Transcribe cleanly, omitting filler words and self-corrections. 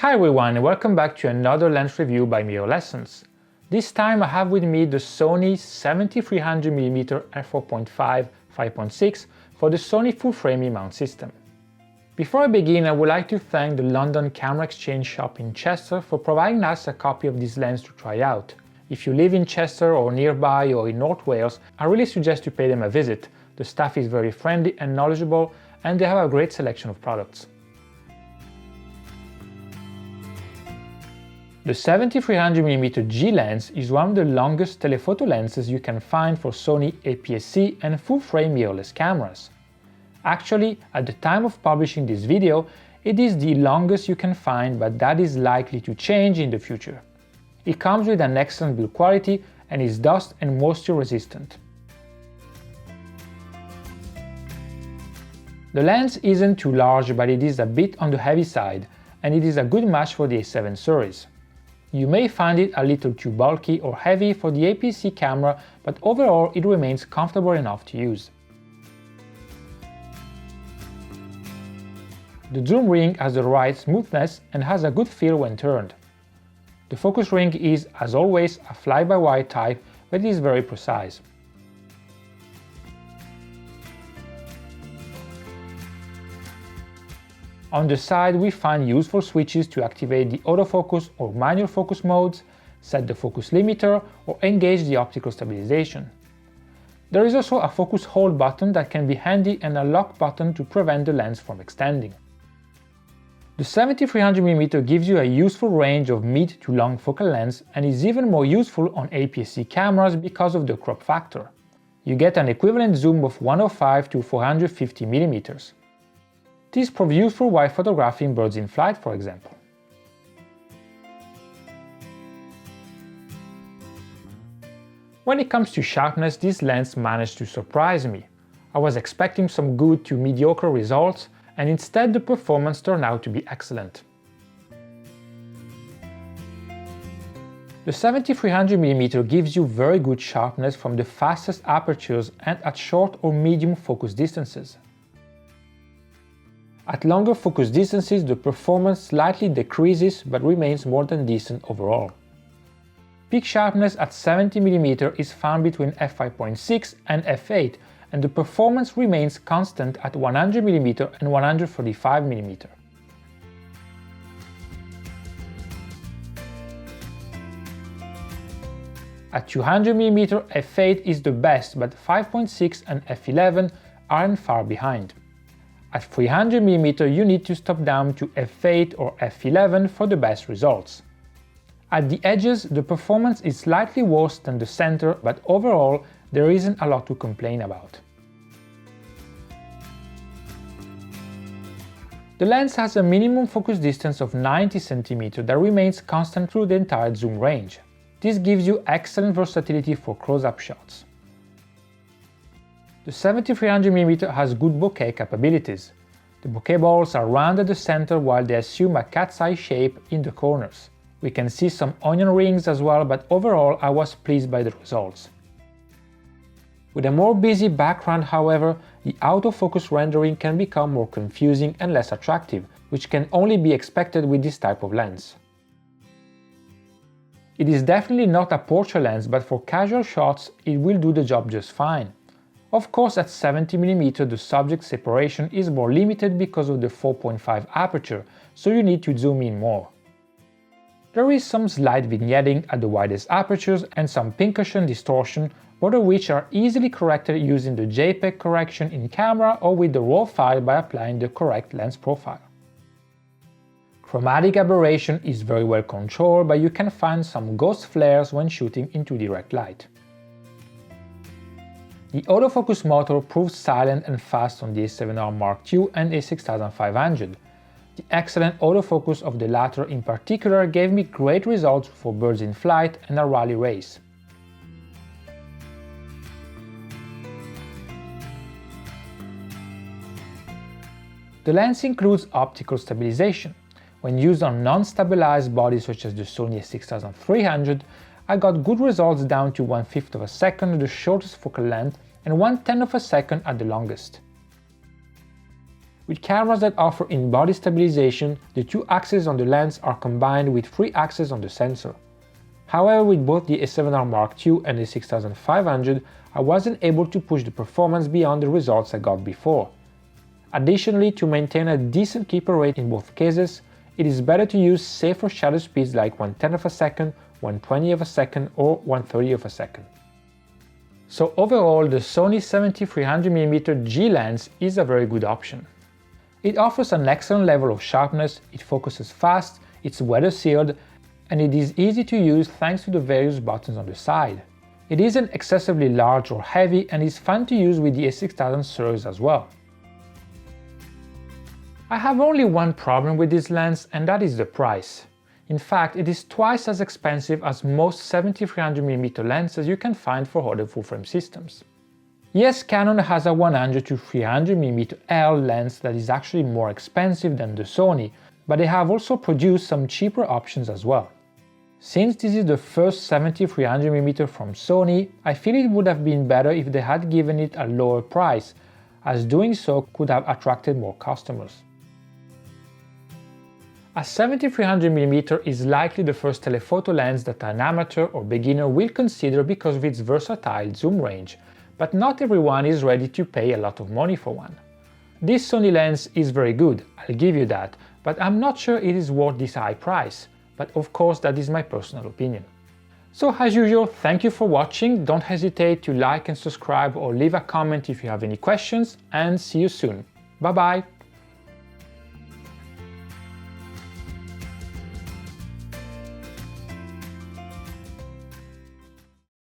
Hi everyone and welcome back to another lens review by Miro Lessons. This time I have with me the Sony 7300mm f4.5 5.6 for the Sony full-frame E-mount system. Before I begin, I would like to thank the London Camera Exchange shop in Chester for providing us a copy of this lens to try out. If you live in Chester or nearby or in North Wales, I really suggest you pay them a visit. The staff is very friendly and knowledgeable and they have a great selection of products. The 7300mm G lens is one of the longest telephoto lenses you can find for Sony APS-C and full-frame mirrorless cameras. Actually, at the time of publishing this video, it is the longest you can find, but that is likely to change in the future. It comes with an excellent build quality and is dust and moisture resistant. The lens isn't too large, but it is a bit on the heavy side, and it is a good match for the A7 series. You may find it a little too bulky or heavy for the APS-C camera, but overall it remains comfortable enough to use. The zoom ring has the right smoothness and has a good feel when turned. The focus ring is, as always, a fly-by-wire type, but it is very precise. On the side we find useful switches to activate the autofocus or manual focus modes, set the focus limiter or engage the optical stabilization. There is also a focus hold button that can be handy and a lock button to prevent the lens from extending. The 7300mm gives you a useful range of mid to long focal lengths and is even more useful on APS-C cameras because of the crop factor. You get an equivalent zoom of 105 to 450mm. This proves useful while photographing birds in flight, for example. When it comes to sharpness, this lens managed to surprise me. I was expecting some good to mediocre results, and instead the performance turned out to be excellent. The 7300mm gives you very good sharpness from the fastest apertures and at short or medium focus distances. At longer focus distances, the performance slightly decreases but remains more than decent overall. Peak sharpness at 70mm is found between f5.6 and f8, and the performance remains constant at 100mm and 145mm. At 200mm, f8 is the best, but 5.6 and f11 aren't far behind. At 300mm you need to stop down to f8 or f11 for the best results. At the edges the performance is slightly worse than the center, but overall there isn't a lot to complain about. The lens has a minimum focus distance of 90cm that remains constant through the entire zoom range. This gives you excellent versatility for close-up shots. The 7300mm has good bokeh capabilities. The bokeh balls are round at the center while they assume a cat's eye shape in the corners. We can see some onion rings as well, but overall I was pleased by the results. With a more busy background, however, the autofocus rendering can become more confusing and less attractive, which can only be expected with this type of lens. It is definitely not a portrait lens, but for casual shots it will do the job just fine. Of course, at 70mm the subject separation is more limited because of the 4.5 aperture, so you need to zoom in more. There is some slight vignetting at the widest apertures and some pincushion distortion, both of which are easily corrected using the JPEG correction in camera or with the RAW file by applying the correct lens profile. Chromatic aberration is very well controlled, but you can find some ghost flares when shooting into direct light. The autofocus motor proves silent and fast on the A7R Mark II and A6500. The excellent autofocus of the latter in particular gave me great results for birds in flight and a rally race. The lens includes optical stabilization. When used on non-stabilized bodies such as the Sony a6300, I got good results down to 1/5 of a second at the shortest focal length and 1/10 of a second at the longest. With cameras that offer in-body stabilization, the two axes on the lens are combined with three axes on the sensor. However, with both the A7R Mark II and the 6500, I wasn't able to push the performance beyond the results I got before. Additionally, to maintain a decent keeper rate in both cases, it is better to use safer shutter speeds like 1/10 of a second, 1/20 of a second, or 1/30 of a second. So overall, the Sony 70-300mm G lens is a very good option. It offers an excellent level of sharpness, it focuses fast, it's weather sealed, and it is easy to use thanks to the various buttons on the side. It isn't excessively large or heavy and is fun to use with the A6000 series as well. I have only one problem with this lens, and that is the price. In fact, it is twice as expensive as most 70-300mm lenses you can find for other full-frame systems. Yes, Canon has a 100-300mm L lens that is actually more expensive than the Sony, but they have also produced some cheaper options as well. Since this is the first 70-300mm from Sony, I feel it would have been better if they had given it a lower price, as doing so could have attracted more customers. A 70-300mm is likely the first telephoto lens that an amateur or beginner will consider because of its versatile zoom range, but not everyone is ready to pay a lot of money for one. This Sony lens is very good, I'll give you that, but I'm not sure it is worth this high price, but of course that is my personal opinion. So as usual, thank you for watching, don't hesitate to like and subscribe or leave a comment if you have any questions, and see you soon. Bye bye!